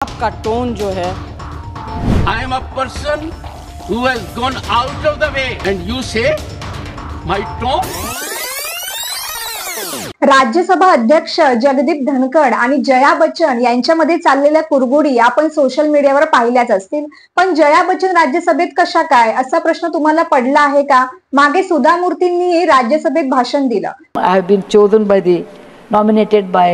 आपका टोन जो है, I am a person who has gone out of the way, and you say my tone. Rajya Sabha अध्यक्ष जगदीप धनखड आणि जया बच्चन यांच्यामध्ये चाललेल्या कुरघोडी आपण सोशल मीडियावर पाहिल्याच असतील. पण जया बच्चन राज्यसभेत कशा काय असा प्रश्न तुम्हाला पडला आहे का? मागे सुधा मूर्तींनी राज्यसभेत भाषण दिलं. I have been nominated by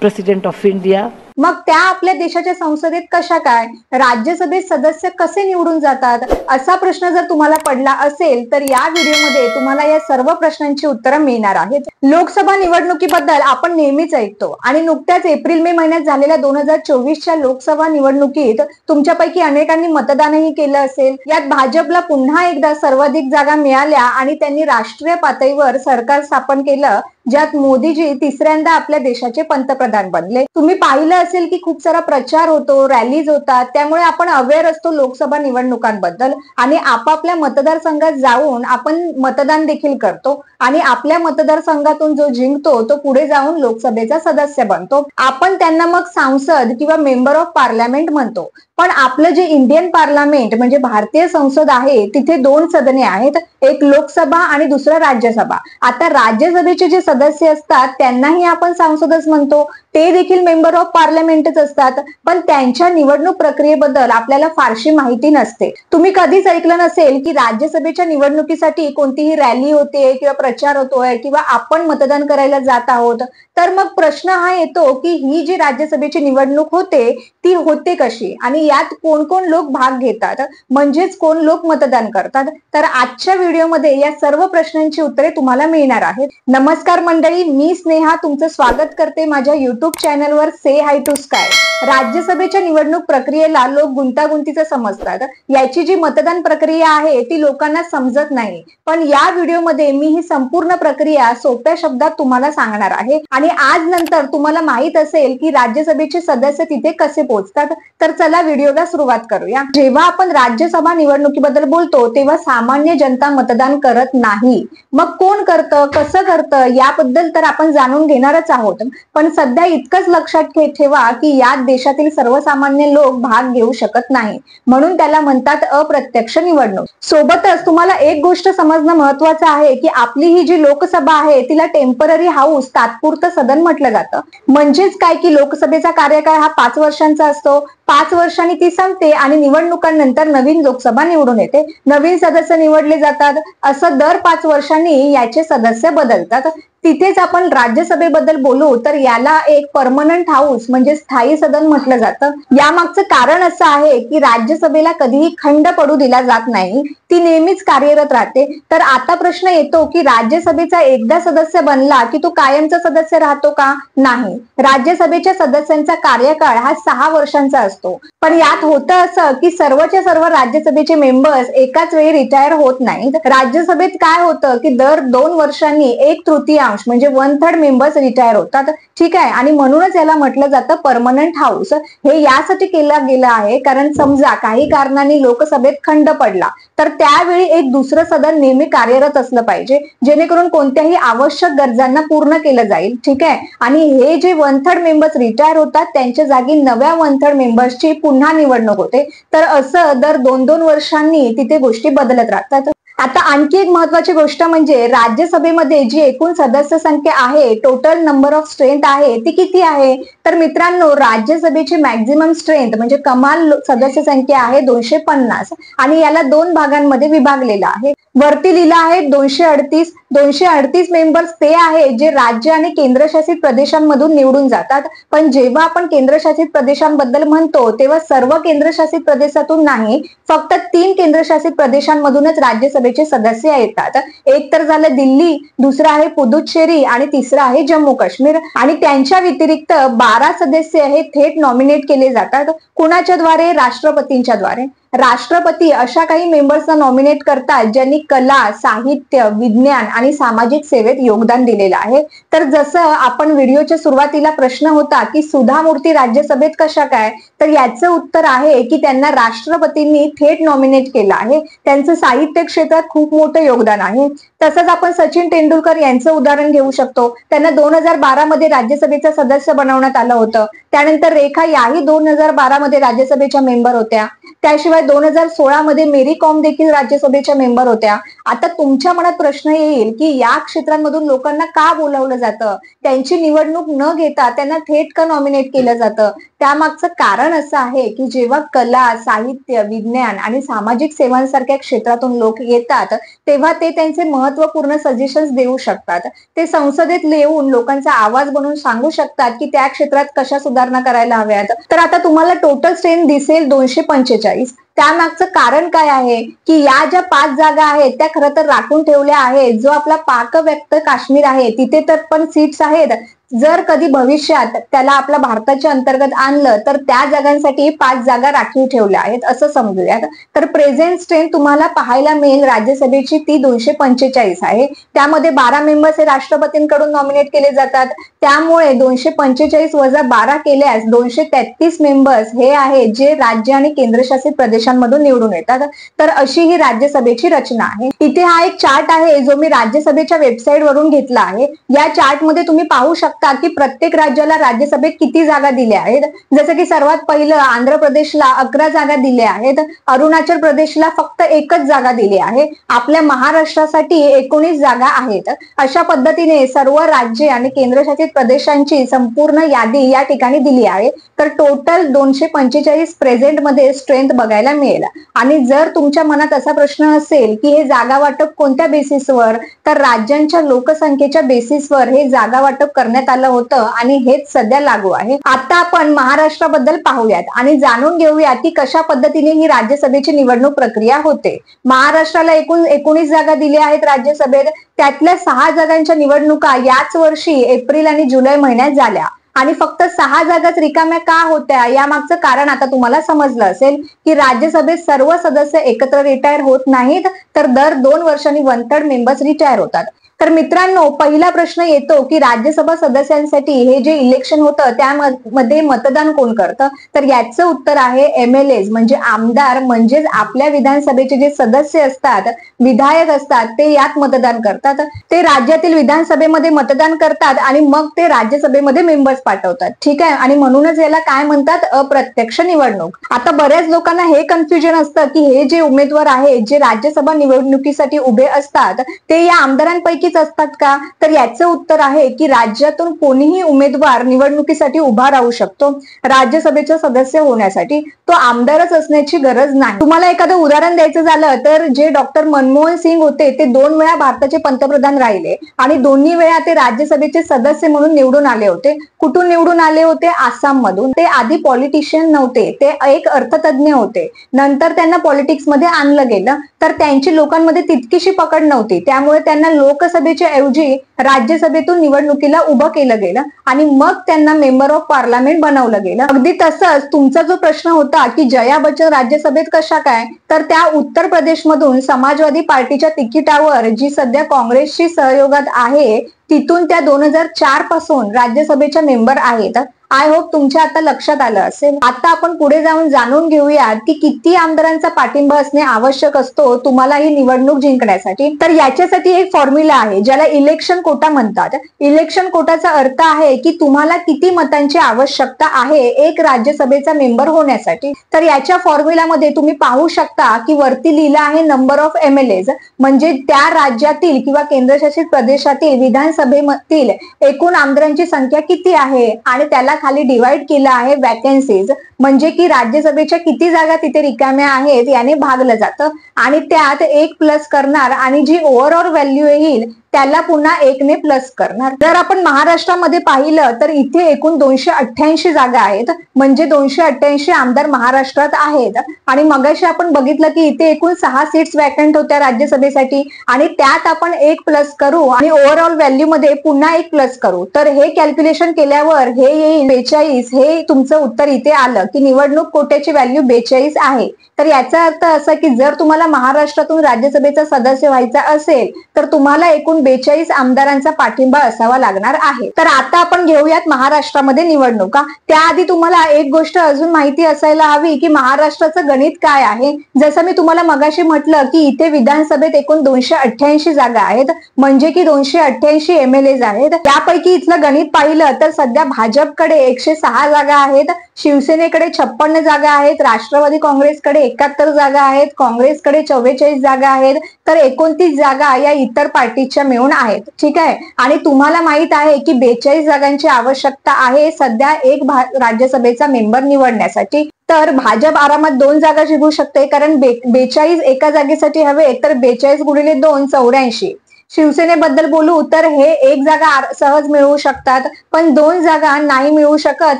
President of India. मग त्या आपल्या देशाच्या संसदेत कशा काय, राज्यसभेत सदस्य कसे निवडून जातात असा प्रश्न जर तुम्हाला पडला असेल तर या व्हिडिओमध्ये तुम्हाला या सर्व प्रश्नांची उत्तरं मिळणार आहेत. लोकसभा निवडणुकीबद्दल आपण नेहमीच ऐकतो आणि नुकत्याच एप्रिल मे महिन्यात झालेल्या 2024च्या लोकसभा निवडणुकीत तुमच्यापैकी अनेकांनी मतदानही केलं असेल. यात भाजपला पुन्हा एकदा सर्वाधिक जागा मिळाल्या आणि त्यांनी राष्ट्रीय पातळीवर सरकार स्थापन केलं, ज्यात मोदीजी तिसऱ्यांदा आपल्या देशाचे पंतप्रधान बनले. तुम्ही पाहिलं असेल की खूप सारा प्रचार होतो, रॅलीज होतात, त्यामुळे आपण अवेअर असतो लोकसभा निवडणुकांबद्दल आणि आपापल्या मतदारसंघात जाऊन आपण मतदान देखील करतो आणि आपल्या मतदारसंघातून जो जिंकतो तो पुढे जाऊन लोकसभेचा सदस्य बनतो. आपण त्यांना मग सांसद किंवा मेंबर ऑफ पार्लमेंट म्हणतो. पण आपलं जे इंडियन पार्लमेंट म्हणजे भारतीय संसद आहे तिथे दोन सदने आहेत, एक लोकसभा आणि दुसरं राज्यसभा. आता राज्यसभेचे जे सदस्य असतात त्यांनाही आपण सांसदच म्हणतो, ते देखील मेंबर ऑफ पार्लमेंटच असतात. पण त्यांच्या निवडणूक प्रक्रियेबद्दल आपल्याला फारशी माहिती नसते. तुम्ही कधीच ऐकलं नसेल की राज्यसभेच्या निवडणुकीसाठी कोणतीही रॅली होते किंवा प्रचार होतोय किंवा आपण मतदान करायला जात आहोत. तर मग प्रश्न हा येतो की ही जी राज्यसभेची निवडणूक होते ती होते कशी आणि यात कोण कोण लोक भाग घेतात, म्हणजेच कोण लोक मतदान करतात. तर आजच्या व्हिडिओमध्ये या सर्व प्रश्नांची उत्तरे तुम्हाला मिळणार आहेत. नमस्कार मंडळी, मी स्नेहा तुमचं स्वागत करते माझ्या युट्यूब चॅनलवर से हाय टू स्काय. राज्यसभेच्या निवडणूक प्रक्रियेला लोक गुंतागुंतीचं समजतात. याची जी मतदान प्रक्रिया आहे ती लोकांना समजत नाही. पण या व्हिडिओमध्ये मी ही संपूर्ण प्रक्रिया सोप्या शब्दात तुम्हाला सांगणार आहे आणि आज नंतर तुम्हाला माहित असेल की राज्यसभेचे सदस्य तिथे कसे पोहोचतात. तर चला व्हिडिओला सुरुवात करूया. जेव्हा आपण राज्यसभा निवडणुकीबद्दल बोलतो तेव्हा सामान्य जनता मतदान करत नाही. मग कोण करतं, कसं करतं याबद्दल तर आपण जाणून घेणारच आहोत. पण सध्या इतकंच लक्षात ठेवा की या देशातील सर्वसामान्य लोक भाग घेऊ शकत नाही, म्हणून त्याला म्हणतात अप्रत्यक्ष निवडणूक. सोबतच तुम्हाला एक गोष्ट समजणं महत्वाचं आहे की आपली ही जी लोकसभा आहे तिला टेम्पररी हाऊस, तात्पुरतं सदन म्हटलं जातं. म्हणजेच काय की लोकसभेचा कार्यकाळ हा 5 वर्षांचा असतो. 5 वर्षांनी ती संपते आणि निवडणुकांनंतर नवीन लोकसभा निवडून येते, नवीन सदस्य निवडले जातात. असं दर 5 वर्षांनी याचे सदस्य बदलतात. तिथेच आपण राज्यसभेबद्दल बोलू तर याला एक परमनंट हाऊस म्हणजे स्थायी सदन म्हटलं जातं. यामागचं कारण असं आहे की राज्यसभेला कधीही खंड पडू दिला जात नाही, ती नेहमीच कार्यरत राहते. तर आता प्रश्न येतो की राज्यसभेचा एकदा सदस्य बनला की तो कायमचा सदस्य राहतो का? नाही. राज्यसभेच्या सदस्यांचा कार्यकाळ हा 6 वर्षांचा असतो. पण यात होतं असं की सर्वच्या सर्व राज्यसभेचे मेंबर्स एकाच वेळी रिटायर होत नाहीत. राज्यसभेत काय होतं की दर 2 वर्षांनी 1/3 म्हणजे 1/3 मेंबर्स रिटायर होतात. ठीक आहे, आणि म्हणूनच याला म्हटलं जातं परमनंट हाऊस. हे यासाठी केलं गेलं आहे कारण समजा काही कारणाने लोकसभेत खंड पडला तर त्यावेळी एक दुसरं सदन नेहमी कार्यरत असलं पाहिजे, जेणेकरून कोणत्याही आवश्यक गरजांना पूर्ण केलं जाईल. ठीक आहे, आणि हे जे 1/3 मेंबर्स रिटायर होतात त्यांच्या जागी नव्या 1/3 मेंबर्सची पुन्हा निवडणूक होते. तर असं दर 2-2 वर्षांनी तिथे गोष्टी बदलत राहतात. आता आणखी एक महत्वाची गोष्ट म्हणजे राज्यसभेमध्ये जी एकूण सदस्य संख्या आहे, टोटल नंबर ऑफ स्ट्रेंथ आहे ती किती आहे? तर मित्रांनो, राज्यसभेची मॅक्झिमम स्ट्रेंथ म्हणजे कमाल सदस्य संख्या आहे 250 आणि याला 2 भागांमध्ये विभागलेला आहे. वरती लिहिलं आहे 238. 238 मेंबर्स ते आहे जे राज्य आणि केंद्रशासित प्रदेशांमधून निवडून जातात. पण जेव्हा आपण केंद्रशासित प्रदेशांबद्दल म्हणतो तेव्हा सर्व केंद्रशासित प्रदेशातून नाही, फक्त 3 केंद्रशासित प्रदेशांमधूनच राज्यसभेचे सदस्य येतात. एक तर झालं दिल्ली, दुसरं आहे पुदुच्चेरी आणि तिसरं आहे जम्मू काश्मीर. आणि त्यांच्या व्यतिरिक्त 12 सदस्य हे थेट नॉमिनेट केले जातात. कुणाच्या द्वारे? राष्ट्रपतींच्या द्वारे. राष्ट्रपती अशा काही मेंबर्सना नॉमिनेट करतात ज्यांनी कला, साहित्य, विज्ञान आणि सामाजिक सेवेत योगदान दिलेलं आहे. तर जसं आपण व्हिडिओच्या सुरुवातीला प्रश्न होता की सुधा मूर्ती राज्यसभेत कशा काय, तर याचं उत्तर आहे की त्यांना राष्ट्रपतींनी थेट नॉमिनेट केलं आहे. त्यांचं साहित्य क्षेत्रात खूप मोठं योगदान आहे. तसंच आपण सचिन तेंडुलकर यांचं उदाहरण घेऊ शकतो. त्यांना 2012 मध्ये राज्यसभेचा सदस्य बनवण्यात आलं होतं. त्यानंतर रेखा याही 2012 मध्ये राज्यसभेच्या मेंबर होत्या. त्याशिवाय 2016 मध्ये मेरी कॉम देखील राज्यसभेच्या मेंबर होत्या. आता तुमच्या मनात प्रश्न येईल की या क्षेत्रांमधून लोकांना का बोलावलं जातं, त्यांची निवडणूक न घेता त्यांना थेट का नॉमिनेट केलं जातं? त्यामागचं कारण असं आहे की जेव्हा कला, साहित्य, विज्ञान आणि सामाजिक सेवांसारख्या क्षेत्रातून लोक येतात तेव्हा ते त्यांचे महत्वपूर्ण सजेशन्स देऊ शकतात. ते संसदेत येऊन लोकांचा आवाज बनवून सांगू शकतात की त्या क्षेत्रात कशा सुधारणा करायला हव्यात. तर आता तुम्हाला टोटल स्ट्रेंथ दिसेल 245. त्यामागचं कारण काय आहे की या ज्या 5 जागा आहेत त्या खरं तर राखून ठेवल्या आहेत. जो आपला पाक व्यक्त काश्मीर आहे तिथे तर पण सीट्स आहेत. जर कधी भविष्यात त्याला आपल्या भारताच्या अंतर्गत आणलं तर त्या जागांसाठी 5 जागा राखीव ठेवल्या आहेत असं समजूयात. तर प्रेझेंट स्ट्रेंथ तुम्हाला पाहायला मिळेल राज्यसभेची ती 245 आहे. त्यामध्ये 12 मेंबर्स हे राष्ट्रपतींकडून नॉमिनेट केले जातात. त्यामुळे 245 वजा 12 केल्यास 233 मेंबर्स हे आहेत जे राज्य आणि केंद्रशासित प्रदेशांमधून निवडून येतात. तर अशी ही राज्यसभेची रचना आहे. इथे हा एक चार्ट आहे जो मी राज्यसभेच्या वेबसाईट वरून घेतला आहे. या चार्ट मध्ये तुम्ही पाहू शकता की प्रत्येक राज्याला राज्यसभेत किती जागा दिल्या आहेत. जसं की सर्वात पहिलं आंध्र प्रदेशला 11 जागा दिल्या आहेत. अरुणाचल प्रदेशला फक्त 1च जागा दिली आहे. आपल्या महाराष्ट्रासाठी 19 जागा आहेत. अशा पद्धतीने सर्व राज्ये आणि केंद्रशासित प्रदेशांची संपूर्ण यादी या ठिकाणी दिली आहे. तर टोटल 245 प्रेझेंट मध्ये स्ट्रेंथ बघायला मिळेल. आणि जर तुमच्या मनात असा प्रश्न असेल की हे जागा वाटप कोणत्या बेसिसवर, तर राज्यांच्या लोकसंख्येच्या बेसिसवर हे जागा वाटप करण्यात आलं होतं आणि हेच सध्या लागू आहे. आता आपण महाराष्ट्राबद्दल पाहूयात आणि जाणून घेऊयात की कशा पद्धतीने ही राज्यसभेची निवडणूक प्रक्रिया होते. महाराष्ट्राला एकूण 19 जागा दिल्या आहेत राज्यसभेत. त्यातल्या 6 जागांच्या निवडणुका याच वर्षी एप्रिल आणि जुलै महिन्यात झाल्या आणि फक्त 6 जागाच रिकाम्या का होत्या यामागचं कारण आता तुम्हाला समजलं असेल की राज्यसभेत सर्व सदस्य एकत्र रिटायर होत नाहीत, तर दर 2 वर्षांनी 1/3 मेंबर्स रिटायर होतात. तर मित्रांनो, पहिला प्रश्न येतो की राज्यसभा सदस्यांसाठी हे जे इलेक्शन होतं त्यामध्ये मतदान कोण करतं? तर याचं उत्तर आहे MLAs म्हणजे आमदार, म्हणजेच आपल्या विधानसभेचे जे सदस्य असतात, विधायक असतात, ते यात मतदान करतात. ते राज्यातील विधानसभेमध्ये मतदान करतात आणि मग ते राज्यसभेमध्ये मेंबर्स पाठवतात. ठीक आहे, आणि म्हणूनच याला काय म्हणतात, अप्रत्यक्ष निवडणूक. आता बऱ्याच लोकांना हे कन्फ्युजन असतं की हे जे उमेदवार आहेत जे राज्यसभा निवडणुकीसाठी उभे असतात ते या आमदारांपैकी असतात का? तर याचं उत्तर आहे की राज्यातून कोणीही उमेदवार निवडणुकीसाठी उभा राहू शकतो राज्यसभेचा सदस्य होण्यासाठी. तो आमदारच असण्याची गरज नाही. तुम्हाला एखादं उदाहरण द्यायचं झालं तर जे डॉक्टर मनमोहन सिंग होते ते 2 वेळा भारताचे पंतप्रधान राहिले आणि दोन्ही वेळा ते राज्यसभेचे सदस्य म्हणून निवडून आले होते. कुठून निवडून आले होते? आसाम मधून. ते आधी पॉलिटिशियन नव्हते, ते एक अर्थतज्ञ होते. नंतर त्यांना पॉलिटिक्स मध्ये आणलं गेलं, तर त्यांची लोकांमध्ये तितकीशी पकड नव्हती. त्यामुळे त्यांना लोकसभेच्या ऐवजी राज्यसभेतून निवडणुकीला उभं केलं गेलं आणि मग त्यांना मेंबर ऑफ पार्लमेंट बनवलं गेलं. अगदी तसंच तुमचा जो प्रश्न होता की जया बच्चन राज्यसभेत कशा काय, तर त्या उत्तर प्रदेशमधून समाजवादी पार्टीच्या तिकिटावर जी सध्या काँग्रेसशी सहयोगात आहे तिथून त्या 2004 पासून राज्यसभेच्या मेंबर आहेत. आय होप तुमच्या आता लक्षात आलं असेल. आता आपण पुढे जाऊन जाणून घेऊयात की किती आमदारांचा पाठिंबा असणे आवश्यक असतो तुम्हाला ही निवडणूक जिंकण्यासाठी. तर याच्यासाठी एक फॉर्म्युला आहे ज्याला इलेक्शन कोटा म्हणतात. इलेक्शन कोटाचा अर्थ आहे की तुम्हाला किती मतांची आवश्यकता आहे एक राज्यसभेचा मेंबर होण्यासाठी. तर याच्या फॉर्म्युलामध्ये तुम्ही पाहू शकता की वरती लिहिलं आहे नंबर ऑफ MLAs, म्हणजे त्या राज्यातील किंवा केंद्रशासित प्रदेशातील विधानसभेमधील एकूण आमदारांची संख्या किती आहे आणि त्याला खाली डिवाइड केलं आहे वॅकन्सीज, म्हणजे की राज्यसभेच्या किती जागा तिथे रिकाम्या आहेत याने भागलं जातं आणि त्यात 1 प्लस करणार आणि जी ओव्हरऑल व्हॅल्यू येईल त्याला पुन्हा 1 ने प्लस करणार. जर आपण महाराष्ट्रामध्ये पाहिलं तर इथे एकूण 288 जागा आहेत, म्हणजे 288 आमदार महाराष्ट्रात आहेत. आणि मगाशी आपण बघितलं की इथे एकूण 6 सीट्स वॅकंट होत्या राज्यसभेसाठी आणि त्यात आपण 1 प्लस करू आणि ओव्हरऑल व्हॅल्यू मध्ये पुन्हा 1 प्लस करू. तर हे कॅल्क्युलेशन केल्यावर हे येईल 42. हे तुमचं उत्तर इथे आलं की निवडणूक कोट्याची व्हॅल्यू 42 आहे. तर याचा अर्थ असा की जर तुम्हाला महाराष्ट्रातून राज्यसभेचा सदस्य व्हायचा असेल तर तुम्हाला एकूण 42 आमदारांचा पाठिंबा असावा लागणार आहे. तर आता आपण घेऊयात महाराष्ट्रामध्ये निवडणुका. त्याआधी तुम्हाला एक गोष्ट अजून माहिती असायला हवी की महाराष्ट्राचं गणित काय आहे. जसं मी तुम्हाला मगाशी म्हटलं की इथे विधानसभेत एकूण 288 जागा आहेत, म्हणजे की 288 MLAs आहेत. त्यापैकी इथलं गणित पाहिलं तर सध्या भाजपकडे 106 जागा आहेत, शिवसेनेकडे 56 जागा आहेत, राष्ट्रवादी काँग्रेसकडे 71 जागा आहेत, काँग्रेसकडे 44 जागा आहेत, तर 29 जागा या इतर पार्टीच्या मिळून आहेत. ठीक आहे. आणि तुम्हाला माहित आहे की 42 जागांची आवश्यकता आहे सध्या एक राज्यसभेचा मेंबर निवडण्यासाठी. तर भाजप आरामात 2 जागा जिंकू शकते, कारण 42 एका जागेसाठी हवे, तर 42 गुणिले 2 84. शिवसेनेबद्दल बोलू तर हे 1 जागा सहज मिळवू शकतात, पण 2 जागा नाही मिळवू शकत,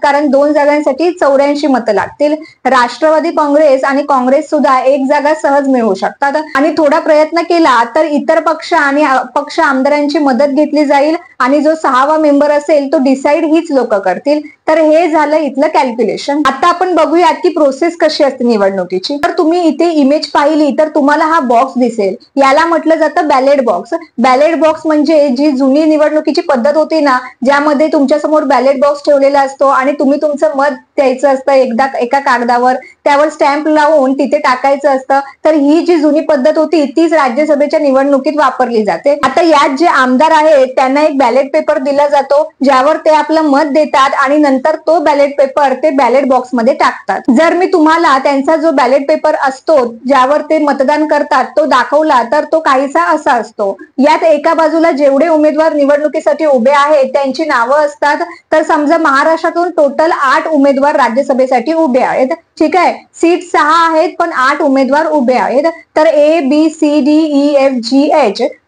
कारण 2 जागांसाठी 84 मतं लागतील. राष्ट्रवादी काँग्रेस आणि काँग्रेस सुद्धा 1 जागा सहज मिळवू शकतात, आणि थोडा प्रयत्न केला तर इतर पक्ष आणि अपक्ष आमदारांची मदत घेतली जाईल, आणि जो 6वा मेंबर असेल तो डिसाईड हीच लोक करतील. तर हे झालं इथलं कॅल्क्युलेशन. आता आपण बघूयात की प्रोसेस कशी असते निवडणुकीची. तर तुम्ही इथे इमेज पाहिली तर तुम्हाला हा बॉक्स दिसेल, याला म्हटलं जातं बॅलेट बॉक्स. बॅलेट बॉक्स म्हणजे जी जुनी निवडणुकीची पद्धत होती ना, ज्यामध्ये तुमच्या समोर बॅलेट बॉक्स ठेवलेला असतो आणि तुम्ही तुमचं मत द्यायचं असतं एका कागदावर, त्यावर स्टॅम्प लावून तिथे टाकायचं असतं. तर ही जी जुनी पद्धत होती तीच राज्यसभेच्या निवडणुकीत वापरली जाते. आता यात जे आमदार आहेत त्यांना एक बॅलेट पेपर दिला जातो, ज्यावर ते आपलं मत देतात आणि नंतर तो बॅलेट पेपर ते बॅलेट बॉक्स मध्ये टाकतात. जर मी तुम्हाला त्यांचा जो बॅलेट पेपर असतो ज्यावर ते मतदान करतात तो दाखवला तर तो काहीसा असा असतो. यात एका बाजूला जेवढे उमेदवार निवडणुकीसाठी उभे आहेत त्यांची नावं असतात. तर समजा महाराष्ट्रातून टोटल 8 उमेदवार राज्यसभेसाठी उभे आहेत. ठीक आहे. सीट 6 आहेत पण 8 उमेदवार उभे आहेत. तर ABCDEFGH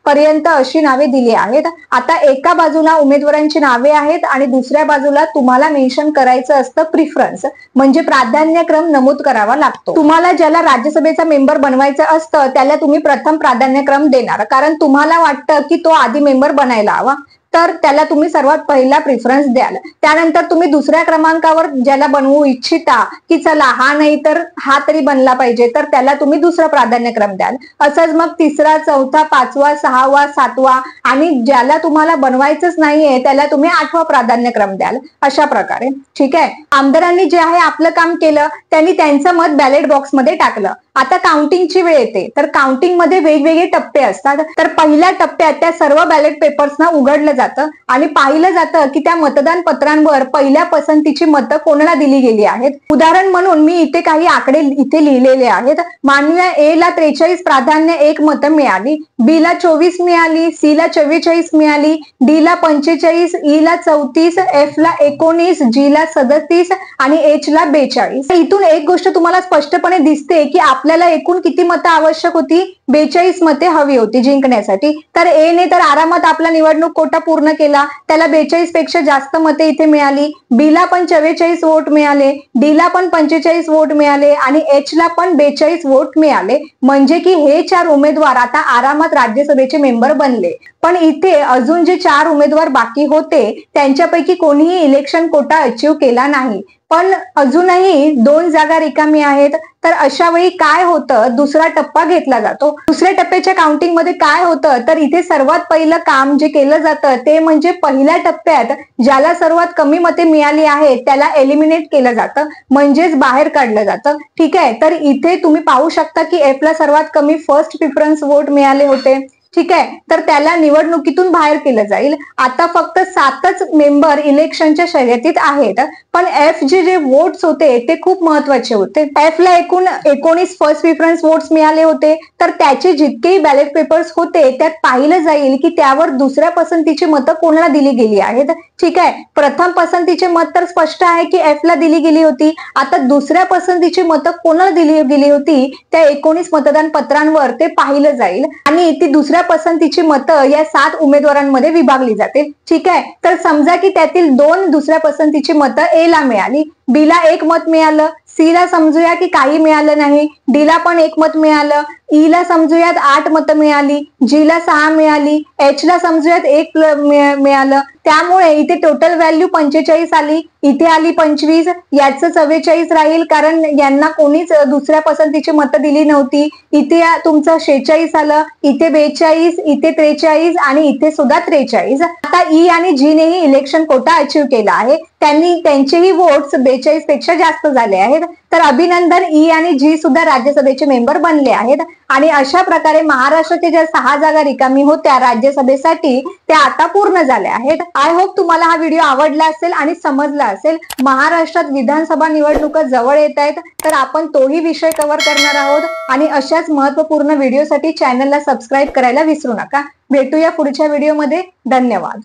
पर्यंत अशी नावे दिली आहेत. आता एका बाजूला उमेदवारांची नावे आहेत आणि दुसऱ्या बाजूला तुम्हाला मेन्शन करायचं असतं प्रिफरन्स, म्हणजे प्राधान्यक्रम नमूद करावा लागतो. तुम्हाला ज्याला राज्यसभेचा मेंबर बनवायचं असतं त्याला तुम्ही प्रथम प्राधान्यक्रम देणार, कारण तुम्हाला वाटतं की तो आधी मेंबर बनायला हवा, तर त्याला तुम्ही सर्वात पहिला प्रिफरन्स द्याल. त्यानंतर तुम्ही दुसऱ्या क्रमांकावर ज्याला बनवू इच्छिता की चला हा नाही तर हा तरी बनला पाहिजे, तर त्याला तुम्ही दुसरा प्राधान्यक्रम द्याल. असंच मग 3रा, 4था, 5वा, 6वा, 7वा, आणि ज्याला तुम्हाला बनवायचंच नाहीये त्याला तुम्ही 8वा प्राधान्यक्रम द्याल. अशा प्रकारे. ठीक आहे. आमदारांनी जे आहे आपलं काम केलं, त्यांनी त्यांचं मत बॅलेट बॉक्स मध्ये टाकलं. आता काउंटिंगची वेळ येते. तर काउंटिंग मध्ये वेगवेगळे टप्पे असतात. तर पहिल्या टप्प्यात त्या सर्व बॅलेट पेपर्सना उघडलं जातं आणि पाहिलं जातं की त्या मतदान पत्रांवर पहिल्या पसंतीची मतं कोणाला दिली गेली आहेत. उदाहरण म्हणून मी इथे काही आकडे इथे लिहिलेले आहेत. मानूया A ला 43 प्राधान्य 1 मतं मिळाली, B ला 24 मिळाली, C ला 44 मिळाली, D ला 45, E ला 34, F ला 19, G ला 37 आणि H ला 42. इथून एक गोष्ट तुम्हाला स्पष्टपणे दिसते की आपल्याला एकूण किती मतं आवश्यक होती? 42 मते हवी होती जिंकण्यासाठी. तर A ने तर आरामात आपला निवडणूक कोटा पूर्ण केला, त्याला 42 पेक्षा जास्त मते इथे मिळाली. B ला पण 44 वोट मिळाले, D ला पण 45 वोट मिळाले आणि H ला पण 42 वोट मिळाले. म्हणजे की हे 4 उमेदवार आता आरामात राज्यसभेचे मेंबर बनले. पण इथे अजून जे 4 उमेदवार बाकी होते त्यांच्यापैकी कोणीही इलेक्शन कोटा अचीव केला नाही, पण अजूनही 2 जागा रिकामी आहेत. तर अशा वेळी काय होतं? दुसरा टप्पा घेतला जातो. दुसऱ्या टप्प्याच्या काउंटिंग मध्ये काय होतं तर इथे सर्वात पहिलं काम जे केलं जातं ते म्हणजे पहिल्या टप्प्यात ज्याला सर्वात कमी मते मिळाली आहेत त्याला एलिमिनेट केलं जातं, म्हणजेच बाहेर काढलं जातं. ठीक आहे. तर इथे तुम्ही पाहू शकता की F ला सर्वात कमी फर्स्ट प्रिफरन्स वोट मिळाले होते. ठीक आहे. तर त्याला निवडणुकीतून बाहेर केलं जाईल. आता फक्त 7च मेंबर इलेक्शनच्या शर्यतीत आहेत, पण F जे वोट्स होते ते खूप महत्वाचे होते. F ला एकूण 19 फर्स्ट प्रिफरन्स वोट्स मिळाले होते. तर त्याचे जितकेही बॅलेट पेपर्स होते त्यात पाहिलं जाईल की त्यावर दुसऱ्या पसंतीची मतं कोणाला दिली गेली आहेत. ठीक आहे. प्रथम पसंतीचे मत तर स्पष्ट आहे की F ला दिली गेली होती. आता दुसऱ्या पसंतीची मतं कोणाला दिली गेली होती त्या 19 मतदान पत्रांवर ते पाहिलं जाईल आणि ती दुसऱ्या पसंतीची मतं या 7 उमेदवारांमध्ये विभागली जातील. ठीक आहे. तर समजा की त्यातील 2 दुसऱ्या पसंतीची मतं A ला मिळाली, B ला 1 मत मिळालं, C ला समजूया की काही मिळालं नाही, D ला पण 1 मत मिळालं, E ला समजूयात 8 मतं मिळाली, G ला 6 मिळाली, H ला समजूयात 1 मिळालं. त्यामुळे इथे टोटल व्हॅल्यू 45 आली. इथे आली 25, याचं 44 राहील कारण यांना कोणीच दुसऱ्या पसंतीची मतं दिली नव्हती. इथे तुमचं 46 आलं, इथे 42, इथे 43 आणि इथे सुद्धा 43. आता ई आणि जी नेही इलेक्शन कोटा अचीव केला आहे. त्यांचेही वोट्स 42 पेक्षा जास्त झाले आहेत. तर अभिनंदन, ई आणि जी सुद्धा राज्यसभेचे मेंबर बनले आहेत. आणि अशा प्रकारे महाराष्ट्राच्या ज्या 6 जागा रिकामी होत्या राज्यसभेसाठी त्या आता पूर्ण झाल्या आहेत. आय होप तुम्हाला हा व्हिडिओ आवडला असेल आणि समजला असेल. महाराष्ट्रात विधानसभा निवडणुका जवळ येत आहेत, तर आपण तोही विषय कव्हर करणार आहोत. आणि अशाच महत्त्वपूर्ण व्हिडिओसाठी चॅनलला सबस्क्राईब करायला विसरू नका. भेटूया पुढच्या व्हिडिओमध्ये. धन्यवाद.